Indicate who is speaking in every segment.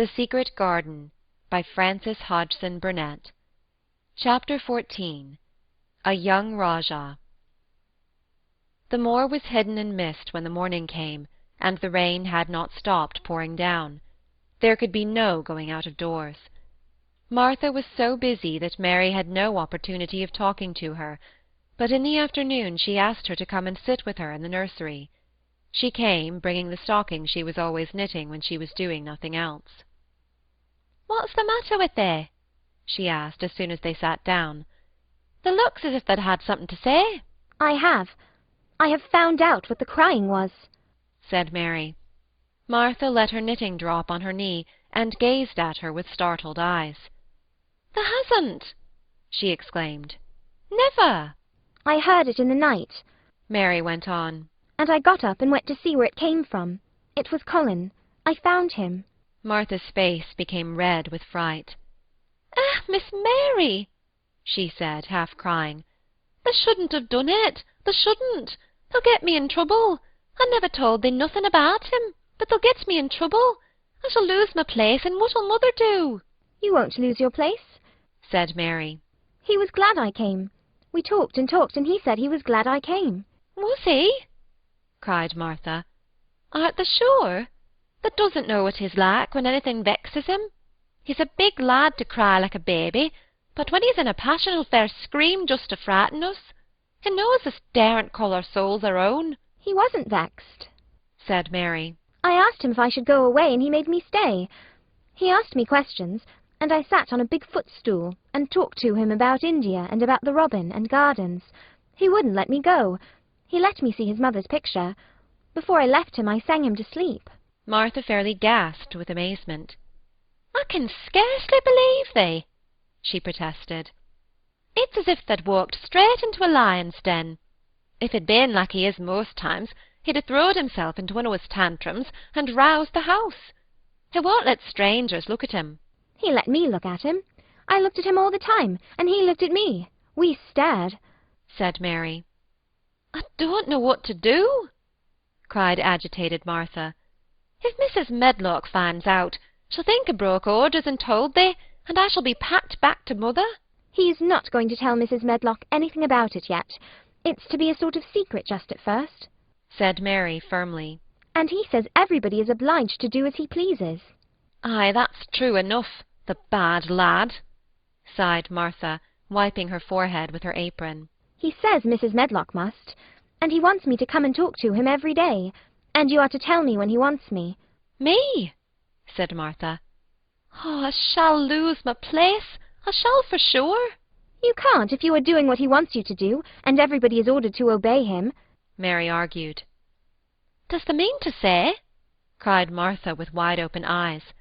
Speaker 1: The Secret Garden by Frances Hodgson Burnett. Chapter 14. A Young Rajah. The moor was hidden in mist when the morning came, and the rain had not stopped pouring down. There could be no going out of doors. Martha was so busy that Mary had no opportunity of talking to her, but in the afternoon she asked her to come and sit with her in the nursery. She came, bringing the stocking she was always knitting when she was doing nothing else. "What's the matter with thee?" she asked as soon as they sat down. "Thee looks as if they'd had something to say."
Speaker 2: I have found out what the crying was,"
Speaker 1: said Mary. Martha let her knitting drop on her knee and gazed at her with startled eyes. "Thee hasn't!" she exclaimed. "Never!"
Speaker 2: "I heard it in the night,"
Speaker 1: Mary went on,
Speaker 2: "and I got up and went to see where it came from. It was Colin. I found him."
Speaker 1: Martha's face became red with fright. "Ah, Miss Mary," she said, half crying, "thee shouldn't have done it. Thee shouldn't. They'll get me in trouble. I never told thee nothing about him, but they'll get me in trouble. I shall lose my place, and what'll mother do?"
Speaker 2: "You won't lose your place,"
Speaker 1: said Mary.
Speaker 2: "He was glad I came. We talked and talked, and he said he was glad I came."
Speaker 1: "Was he?" cried Martha. "Art thee sure? Thee doesn't know what he's like when anything vexes him. He's a big lad to cry like a baby, but when he's in a passion he'll fair scream just to frighten us. He knows us daren't call our souls our own."
Speaker 2: "He wasn't vexed,"
Speaker 1: said Mary.
Speaker 2: "I asked him if I should go away, and he made me stay. He asked me questions, and I sat on a big footstool and talked to him about India and about the robin and gardens. He wouldn't let me go. He let me see his mother's picture. Before I left him I sang him to sleep."
Speaker 1: Martha fairly gasped with amazement. "I can scarcely believe thee," she protested. "It's as if they'd walked straight into a lion's den. If it'd been like he is most times, he'd have throwed himself into one of his tantrums and roused the house. He won't let strangers look at him."
Speaker 2: "He let me look at him. I looked at him all the time, and he looked at me. We stared,"
Speaker 1: said Mary. "I don't know what to do," cried agitated Martha. "If Mrs. Medlock finds out, she'll think I broke orders and told thee, and I shall be packed back to mother."
Speaker 2: "He's not going to tell Mrs. Medlock anything about it yet. It's to be a sort of secret just at first,"
Speaker 1: said Mary firmly.
Speaker 2: "and he says everybody is obliged to do as he pleases."
Speaker 1: "Aye, that's true enough, the bad lad," sighed Martha, wiping her forehead with her apron.
Speaker 2: "He says Mrs. Medlock must, and he wants me to come and talk to him every day, and you are to tell me when he wants me."
Speaker 1: "Me?" said Martha. "Oh, I shall lose my place. I shall for sure."
Speaker 2: "You can't if you are doing what he wants you to do, and everybody is ordered to obey him,"
Speaker 1: Mary argued. "Does thee mean to say," cried Martha with wide-open eyes,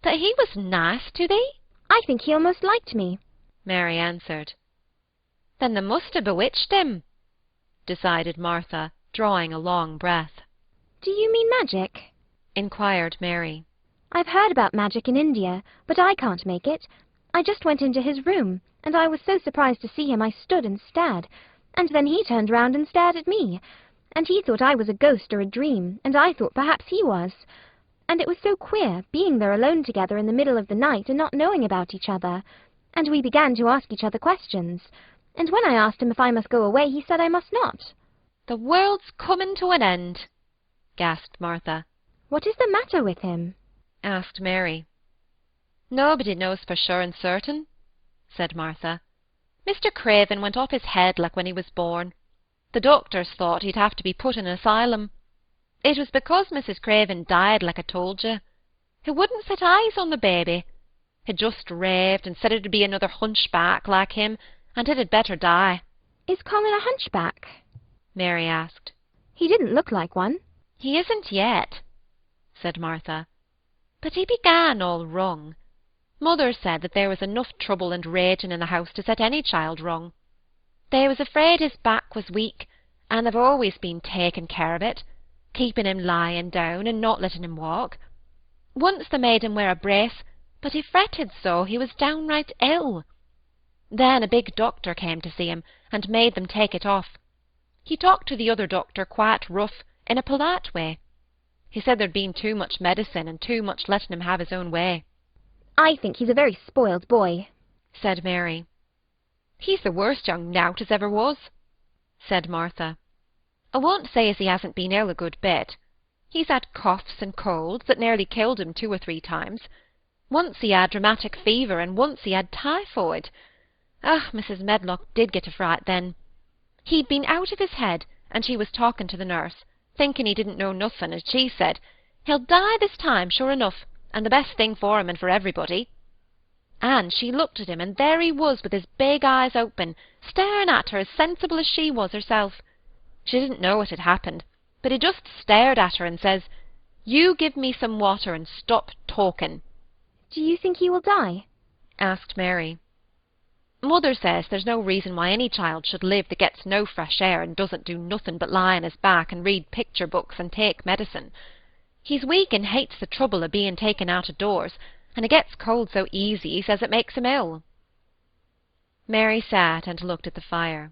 Speaker 1: "that he was nice to thee?"
Speaker 2: "I think he almost liked me,"
Speaker 1: Mary answered. "Then they must have bewitched him," decided Martha, drawing a long breath.
Speaker 2: "Do you mean magic?"
Speaker 1: inquired Mary.
Speaker 2: "I've heard about magic in India, but I can't make it. I just went into his room, and I was so surprised to see him I stood and stared, and then he turned round and stared at me, and he thought I was a ghost or a dream, and I thought perhaps he was. And it was so queer, being there alone together in the middle of the night and not knowing about each other. And we began to ask each other questions, and when I asked him if I must go away, he said I must not."
Speaker 1: "The world's coming to an end," gasped Martha.
Speaker 2: "What is the matter with him?"
Speaker 1: asked Mary. "Nobody knows for sure and certain," said Martha. "Mr. Craven went off his head like when he was born. The doctors thought he'd have to be put in an asylum. It was because Mrs. Craven died like I told you. He wouldn't set eyes on the baby. He just raved and said it'd be another hunchback like him, and it had better die."
Speaker 2: "Is Colin a hunchback?"
Speaker 1: Mary asked.
Speaker 2: "He didn't look like one."
Speaker 1: "He isn't yet," said Martha. "But he began all wrong. Mother said that there was enough trouble and raging in the house to set any child wrong. They was afraid his back was weak, and they've always been taking care of it, keeping him lying down and not letting him walk. Once they made him wear a brace, but he fretted so he was downright ill. Then a big doctor came to see him and made them take it off. He talked to the other doctor quite rough, in a polite way. He said there'd been too much medicine and too much letting him have his own way.
Speaker 2: I think he's a very spoiled boy,
Speaker 1: said Mary. He's the worst young nowt as ever was, said Martha. I won't say as he hasn't been ill a good bit. He's had coughs and colds that nearly killed him 2 or 3 times. Once he had rheumatic fever, and once he had typhoid. Ah, Mrs. Medlock did get a fright then. He'd been out of his head, and she was talking to the nurse, thinking he didn't know nothing, and she said, "He'll die this time, sure enough, and the best thing for him and for everybody." And she looked at him, and there he was with his big eyes open, staring at her as sensible as she was herself. She didn't know what had happened, but he just stared at her and says, "You give me some water and stop talking."
Speaker 2: Do you think he will die?
Speaker 1: asked Mary. Mother says there's no reason why any child should live that gets no fresh air and doesn't do nothing but lie on his back and read picture books and take medicine. He's weak and hates the trouble of being taken out of doors, and he gets cold so easy he says it makes him ill. Mary sat and looked at the fire.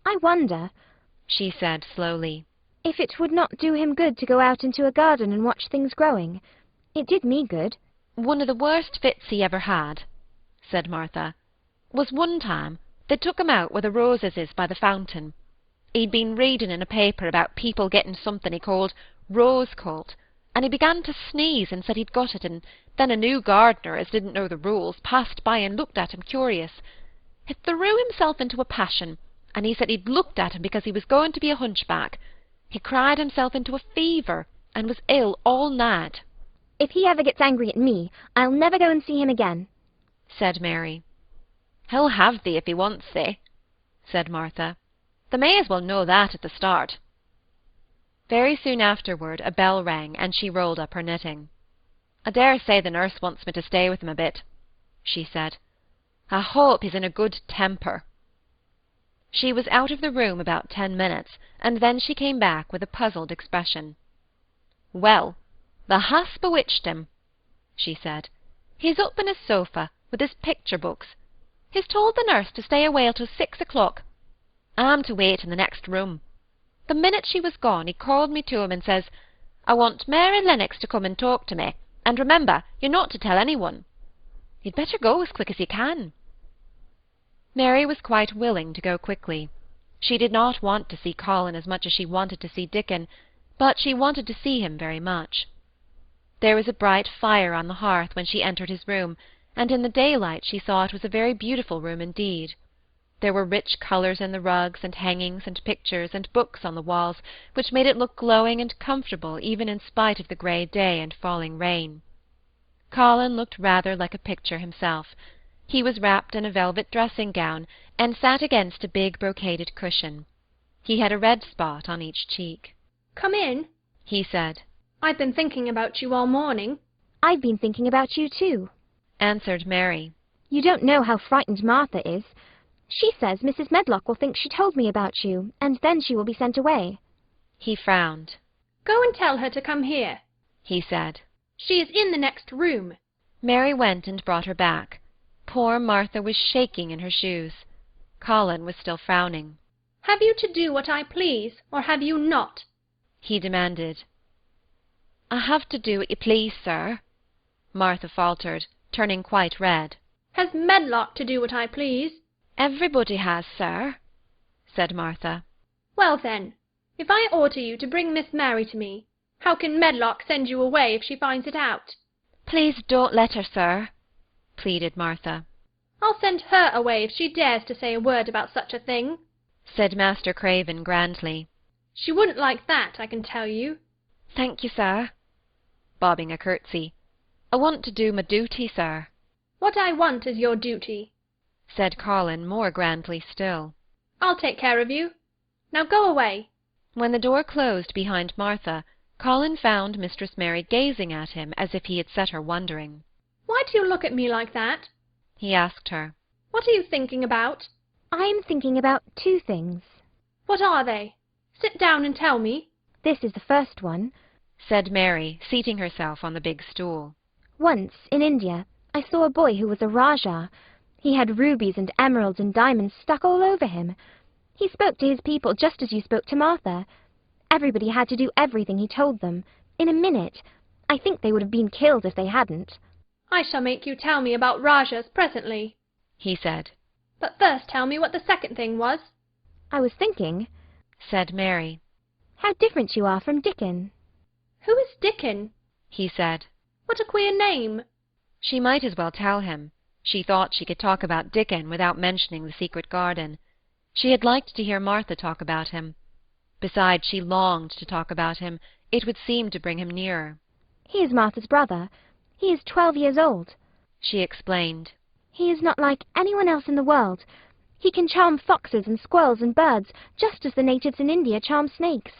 Speaker 2: I wonder,
Speaker 1: she said slowly,
Speaker 2: if it would not do him good to go out into a garden and watch things growing. It did me good.
Speaker 1: One of the worst fits he ever had, said Martha, was one time they took him out where the roses is by the fountain. He'd been reading in a paper about people getting something he called rose colt, and he began to sneeze and said he'd got it, and then a new gardener, as didn't know the rules, passed by and looked at him curious. He threw himself into a passion, and he said he'd looked at him because he was going to be a hunchback. He cried himself into a fever, and was ill all night.
Speaker 2: If he ever gets angry at me, I'll never go and see him again,
Speaker 1: said Mary. He'll have thee if he wants thee, said Martha. They may as well know that at the start. Very soon afterward a bell rang, and she rolled up her knitting. I dare say the nurse wants me to stay with him a bit, she said. I hope he's in a good temper. She was out of the room about 10 minutes, and then she came back with a puzzled expression. Well, the has bewitched him, she said. He's up in his sofa, with his picture books. He's told the nurse to stay away till 6 o'clock. I'm to wait in the next room. The minute she was gone, he called me to him and says, I want Mary Lennox to come and talk to me, and remember, you're not to tell anyone. You'd better go as quick as you can. Mary was quite willing to go quickly. She did not want to see Colin as much as she wanted to see Dickon, but she wanted to see him very much. There was a bright fire on the hearth when she entered his room, and in the daylight she saw it was a very beautiful room indeed. There were rich colours in the rugs and hangings and pictures and books on the walls, which made it look glowing and comfortable even in spite of the grey day and falling rain. Colin looked rather like a picture himself. He was wrapped in a velvet dressing-gown, and sat against a big brocaded cushion. He had a red spot on each cheek.
Speaker 3: "Come in,"
Speaker 1: he said.
Speaker 3: "I've been thinking about you all morning."
Speaker 2: I've been thinking about you too,
Speaker 1: answered Mary.
Speaker 2: You don't know how frightened Martha is. She says Mrs. Medlock will think she told me about you, and then she will be sent away.
Speaker 1: He frowned.
Speaker 3: "Go and tell her to come here,"
Speaker 1: he said.
Speaker 3: "She is in the next room."
Speaker 1: Mary went and brought her back. Poor Martha was shaking in her shoes. Colin was still frowning.
Speaker 3: "Have you to do what I please, or have you not?"
Speaker 1: he demanded. I have to do what you please, sir, Martha faltered, turning quite red.
Speaker 3: "Has Medlock to do what I please?"
Speaker 1: Everybody has, sir, said Martha.
Speaker 3: "Well then, if I order you to bring Miss Mary to me, how can Medlock send you away if she finds it out?"
Speaker 1: Please don't let her, sir, pleaded Martha.
Speaker 3: "I'll send her away if she dares to say a word about such a thing,"
Speaker 1: said Master Craven grandly.
Speaker 3: "She wouldn't like that, I can tell you."
Speaker 1: Thank you, sir, bobbing a curtsy. I want to do my duty, sir.
Speaker 3: "What I want is your duty,"
Speaker 1: said Colin more grandly still.
Speaker 3: "I'll take care of you. Now go away."
Speaker 1: When the door closed behind Martha, Colin found Mistress Mary gazing at him as if he had set her wondering.
Speaker 3: "Why do you look at me like that?"
Speaker 1: he asked her.
Speaker 3: "What are you thinking about?"
Speaker 2: I'm thinking about 2 things.
Speaker 3: "What are they? Sit down and tell me."
Speaker 2: This is the first one.
Speaker 1: said Mary, seating herself on the big stool.
Speaker 2: Once, in India, I saw a boy who was a Rajah. He had rubies and emeralds and diamonds stuck all over him. He spoke to his people just as you spoke to Martha. Everybody had to do everything he told them. In a minute. I think they would have been killed if they hadn't.
Speaker 3: I shall make you tell me about Rajahs presently,
Speaker 1: he said.
Speaker 3: but first tell me what the second thing was.
Speaker 2: I was thinking,
Speaker 1: said Mary.
Speaker 2: how different you are from Dickon.
Speaker 3: Who is Dickon?
Speaker 1: He said.
Speaker 3: What a queer name.
Speaker 1: She might as well tell him. She thought she could talk about Dickon without mentioning the secret garden. She had liked to hear Martha talk about him. Besides, she longed to talk about him. It would seem to bring him nearer.
Speaker 2: He is Martha's brother. He is 12 years old.
Speaker 1: She explained.
Speaker 2: He is not like anyone else in the world. He can charm foxes and squirrels and birds, just as the natives in India charm snakes.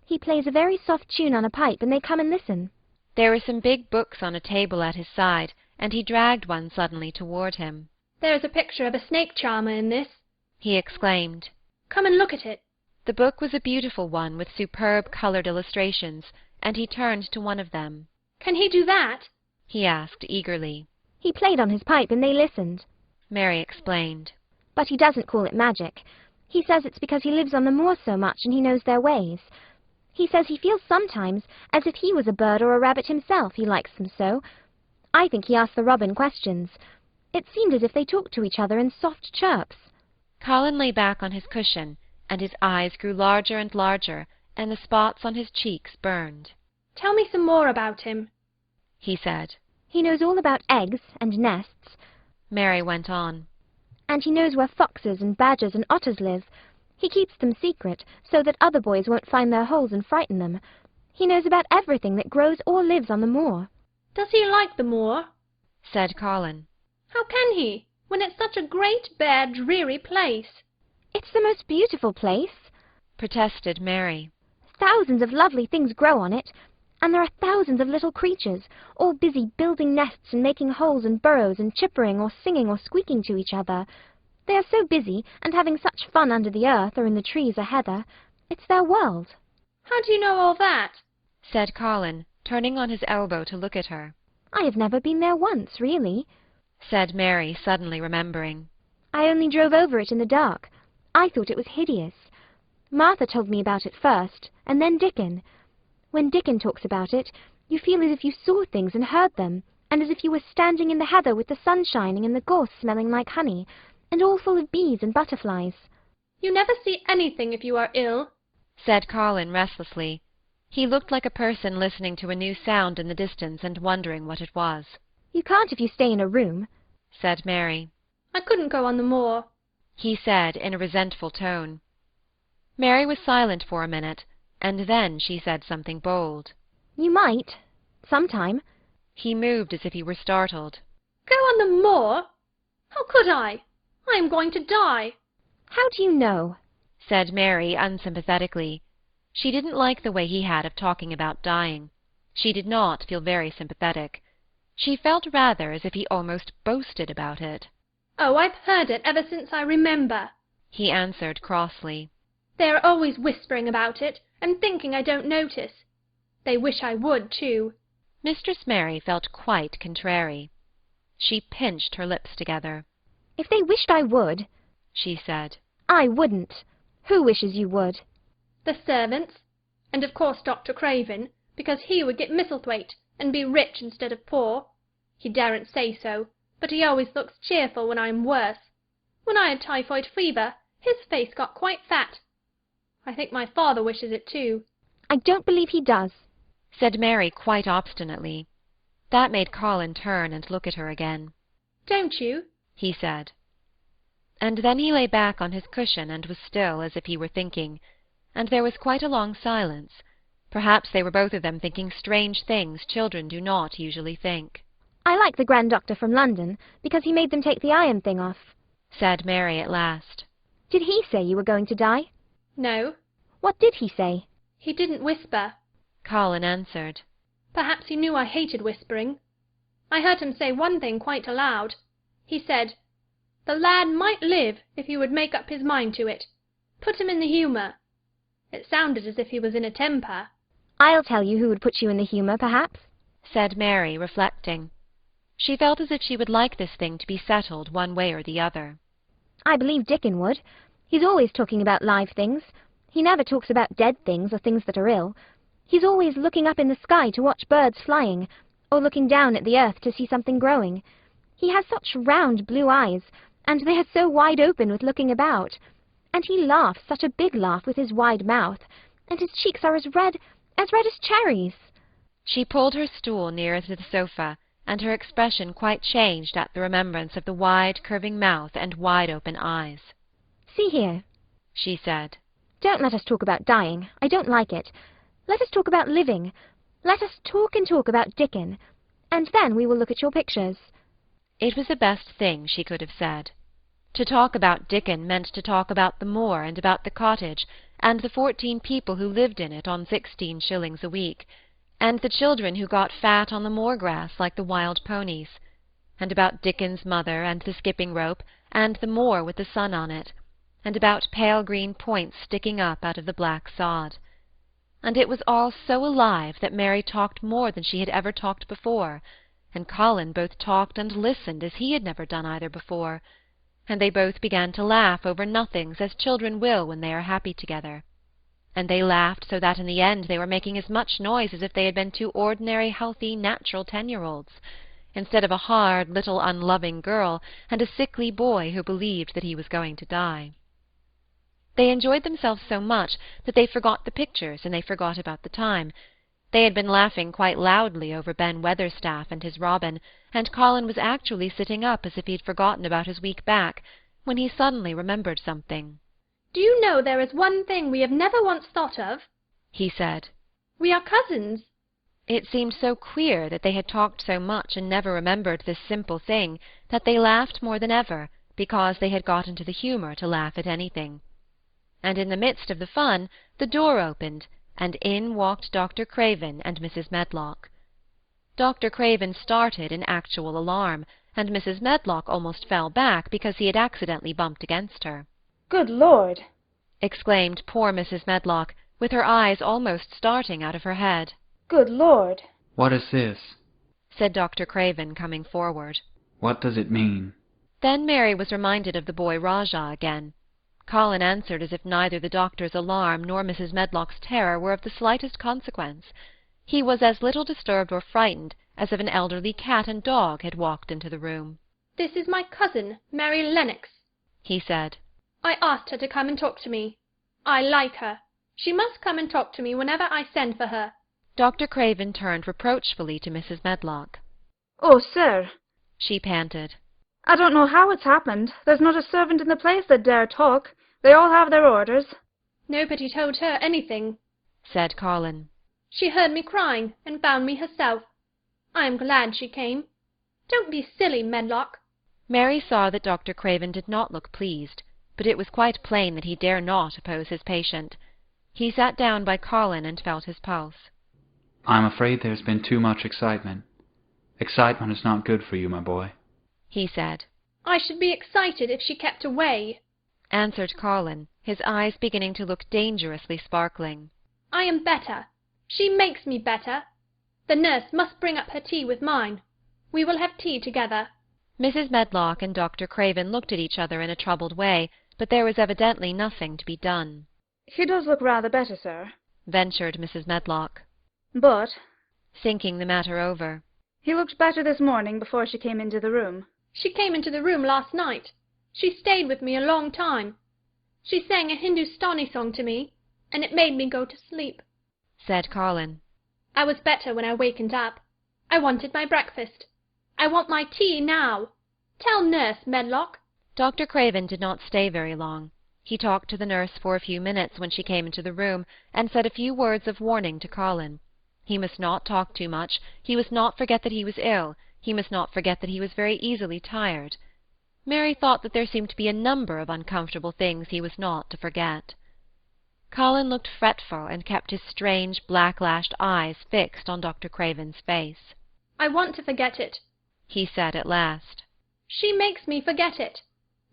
Speaker 2: He plays a very soft tune on a pipe, and they come and listen.
Speaker 1: There were some big books on a table at his side, and he dragged one suddenly toward him.
Speaker 3: There is a picture of a snake charmer in this,
Speaker 1: he exclaimed.
Speaker 3: Come and look at it.
Speaker 1: The book was a beautiful one with superb coloured illustrations, and he turned to one of them.
Speaker 3: Can he do that?
Speaker 1: He asked eagerly.
Speaker 2: He played on his pipe, and they listened.
Speaker 1: Mary explained.
Speaker 2: But he doesn't call it magic. He says it's because he lives on the moor so much and he knows their ways. He says he feels sometimes as if he was a bird or a rabbit himself, he likes them so. I think he asked the robin questions. It seemed as if they talked to each other in soft chirps.
Speaker 1: Colin lay back on his cushion, and his eyes grew larger and larger, and the spots on his cheeks burned.
Speaker 3: Tell me some more about him,
Speaker 1: he said.
Speaker 2: He knows all about eggs and nests,
Speaker 1: Mary went on.
Speaker 2: And he knows where foxes and badgers and otters live. He keeps them secret, so that other boys won't find their holes and frighten them. He knows about everything that grows or lives on the moor.
Speaker 3: Does he like the moor?
Speaker 1: Said Colin.
Speaker 3: How can he, when it's such a great, bare, dreary place?
Speaker 2: It's the most beautiful place,
Speaker 1: protested Mary.
Speaker 2: Thousands of lovely things grow on it, and there are thousands of little creatures, all busy building nests and making holes and burrows and chippering or singing or squeaking to each other. They are so busy and having such fun under the earth or in the trees or heather. It's their world.
Speaker 3: How do you know all that?
Speaker 1: Said Colin, turning on his elbow to look at her.
Speaker 2: I have never been there once, really,
Speaker 1: said Mary, suddenly remembering.
Speaker 2: I only drove over it in the dark. I thought it was hideous. Martha told me about it first, and then Dickon. When Dickon talks about it, you feel as if you saw things and heard them, and as if you were standing in the heather with the sun shining and the gorse smelling like honey, and all full of bees and butterflies.
Speaker 3: You never see anything if you are ill,
Speaker 1: said Colin restlessly. He looked like a person listening to a new sound in the distance and wondering what it was.
Speaker 2: You can't if you stay in a room,
Speaker 1: said Mary.
Speaker 3: I couldn't go on the moor,
Speaker 1: he said in a resentful tone. Mary was silent for a minute, and then she said something bold.
Speaker 2: You might, sometime.
Speaker 1: He moved as if he were startled.
Speaker 3: Go on the moor? How could I? I am going to die.
Speaker 2: How do you know?
Speaker 1: Said Mary unsympathetically. She didn't like the way he had of talking about dying. She did not feel very sympathetic. She felt rather as if he almost boasted about it.
Speaker 3: Oh, I've heard it ever since I remember,
Speaker 1: he answered crossly.
Speaker 3: They are always whispering about it, and thinking I don't notice. They wish I would, too.
Speaker 1: Mistress Mary felt quite contrary. She pinched her lips together.
Speaker 2: If they wished I would,
Speaker 1: she said.
Speaker 2: I wouldn't. Who wishes you would?
Speaker 3: The servants, and of course Dr. Craven, because he would get Misslethwaite and be rich instead of poor. He daren't say so, but he always looks cheerful when I am worse. When I had typhoid fever, his face got quite fat. I think my father wishes it too.
Speaker 2: I don't believe he does,
Speaker 1: said Mary quite obstinately. That made Colin turn and look at her again.
Speaker 3: Don't you?
Speaker 1: He said. And then he lay back on his cushion and was still as if he were thinking, and there was quite a long silence. Perhaps they were both of them thinking strange things children do not usually think.
Speaker 2: I like the Grand Doctor from London, because he made them take the iron thing off,
Speaker 1: said Mary at last.
Speaker 2: Did he say you were going to die?
Speaker 3: No.
Speaker 2: What did he say?
Speaker 3: He didn't whisper,
Speaker 1: Colin answered.
Speaker 3: Perhaps he knew I hated whispering. I heard him say one thing quite aloud. He said, the lad might live if he would make up his mind to it. Put him in the humour. It sounded as if he was in a temper.
Speaker 2: I'll tell you who would put you in the humour, perhaps,
Speaker 1: said Mary, reflecting. She felt as if she would like this thing to be settled one way or the other.
Speaker 2: I believe Dickon would. He's always talking about live things. He never talks about dead things or things that are ill. He's always looking up in the sky to watch birds flying, or looking down at the earth to see something growing. He has such round blue eyes, and they are so wide open with looking about. And he laughs such a big laugh with his wide mouth, and his cheeks are as red as cherries."
Speaker 1: She pulled her stool nearer to the sofa, and her expression quite changed at the remembrance of the wide, curving mouth and wide-open eyes.
Speaker 2: "See here,"
Speaker 1: she said.
Speaker 2: "Don't let us talk about dying. I don't like it. Let us talk about living. Let us talk and talk about Dickon, and then we will look at your pictures."
Speaker 1: It was the best thing she could have said. To talk about Dickon meant to talk about the moor and about the cottage, and the 14 people who lived in it on 16 shillings a week, and the children who got fat on the moor grass like the wild ponies, and about Dickon's mother, and the skipping rope, and the moor with the sun on it, and about pale green points sticking up out of the black sod. And it was all so alive that Mary talked more than she had ever talked before, and Colin both talked and listened as he had never done either before, and they both began to laugh over nothings as children will when they are happy together. And they laughed so that in the end they were making as much noise as if they had been 2 ordinary, healthy, natural 10-year-olds, instead of a hard, little, unloving girl and a sickly boy who believed that he was going to die. They enjoyed themselves so much that they forgot the pictures and they forgot about the time. They had been laughing quite loudly over Ben Weatherstaff and his robin, and Colin was actually sitting up as if he had forgotten about his weak back, when he suddenly remembered something.
Speaker 3: "Do you know there is one thing we have never once thought of?"
Speaker 1: he said.
Speaker 3: "We are cousins."
Speaker 1: It seemed so queer that they had talked so much and never remembered this simple thing that they laughed more than ever, because they had got into the humour to laugh at anything. And in the midst of the fun the door opened, and in walked Dr. Craven and Mrs. Medlock. Dr. Craven started in actual alarm, and Mrs. Medlock almost fell back because he had accidentally bumped against her.
Speaker 4: "Good Lord!"
Speaker 1: exclaimed poor Mrs. Medlock, with her eyes almost starting out of her head.
Speaker 4: "Good Lord!"
Speaker 5: "What is this?"
Speaker 1: said Dr. Craven, coming forward.
Speaker 5: "What does it mean?"
Speaker 1: Then Mary was reminded of the boy Rajah again. Colin answered as if neither the doctor's alarm nor Mrs. Medlock's terror were of the slightest consequence. He was as little disturbed or frightened as if an elderly cat and dog had walked into the room.
Speaker 3: "This is my cousin, Mary Lennox,"
Speaker 1: he said.
Speaker 3: "I asked her to come and talk to me. I like her. She must come and talk to me whenever I send for her."
Speaker 1: Dr. Craven turned reproachfully to Mrs. Medlock.
Speaker 4: "Oh, sir,"
Speaker 1: she panted.
Speaker 4: "I don't know how it's happened. There's not a servant in the place that dare talk. They all have their orders."
Speaker 3: "Nobody told her anything,"
Speaker 1: said Colin.
Speaker 3: "She heard me crying and found me herself. I am glad she came. Don't be silly, Medlock."
Speaker 1: Mary saw that Dr. Craven did not look pleased, but it was quite plain that he dare not oppose his patient. He sat down by Colin and felt his pulse.
Speaker 5: "I'm afraid there's been too much excitement. Excitement is not good for you, my boy,"
Speaker 1: he said.
Speaker 3: "I should be excited if she kept away,"
Speaker 1: answered Colin, his eyes beginning to look dangerously sparkling.
Speaker 3: "I am better. She makes me better. The nurse must bring up her tea with mine. We will have tea together."
Speaker 1: Mrs. Medlock and Dr. Craven looked at each other in a troubled way, but there was evidently nothing to be done.
Speaker 4: "He does look rather better, sir,"
Speaker 1: ventured Mrs. Medlock.
Speaker 4: "But,"
Speaker 1: thinking the matter over,
Speaker 4: "he looked better this morning before she came into the room."
Speaker 3: "She came into the room last night. She stayed with me a long time. She sang a Hindustani song to me, and it made me go to sleep,"
Speaker 1: said Colin.
Speaker 3: "I was better when I wakened up. I wanted my breakfast. I want my tea now. Tell Nurse, Medlock."
Speaker 1: Dr. Craven did not stay very long. He talked to the nurse for a few minutes when she came into the room, and said a few words of warning to Colin. He must not talk too much, he must not forget that he was ill, he must not forget that he was very easily tired. Mary thought that there seemed to be a number of uncomfortable things he was not to forget. Colin looked fretful and kept his strange, black-lashed eyes fixed on Dr. Craven's face.
Speaker 3: "I want to forget it,"
Speaker 1: he said at last.
Speaker 3: "She makes me forget it.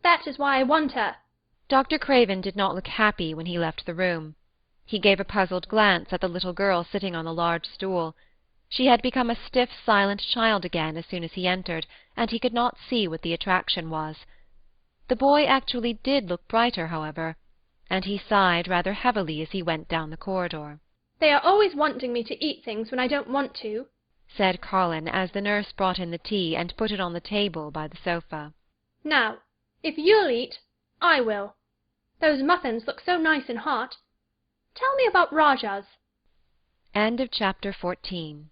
Speaker 3: That is why I want her."
Speaker 1: Dr. Craven did not look happy when he left the room. He gave a puzzled glance at the little girl sitting on the large stool. She had become a stiff, silent child again as soon as he entered, and he could not see what the attraction was. The boy actually did look brighter, however, and he sighed rather heavily as he went down the corridor.
Speaker 3: They are always wanting me to eat things when I don't want to,"
Speaker 1: said Colin, as the nurse brought in the tea and put it on the table by the sofa.
Speaker 3: "Now, if you'll eat, I will. Those muffins look so nice and hot. Tell me about Rajahs."
Speaker 1: End of chapter 14.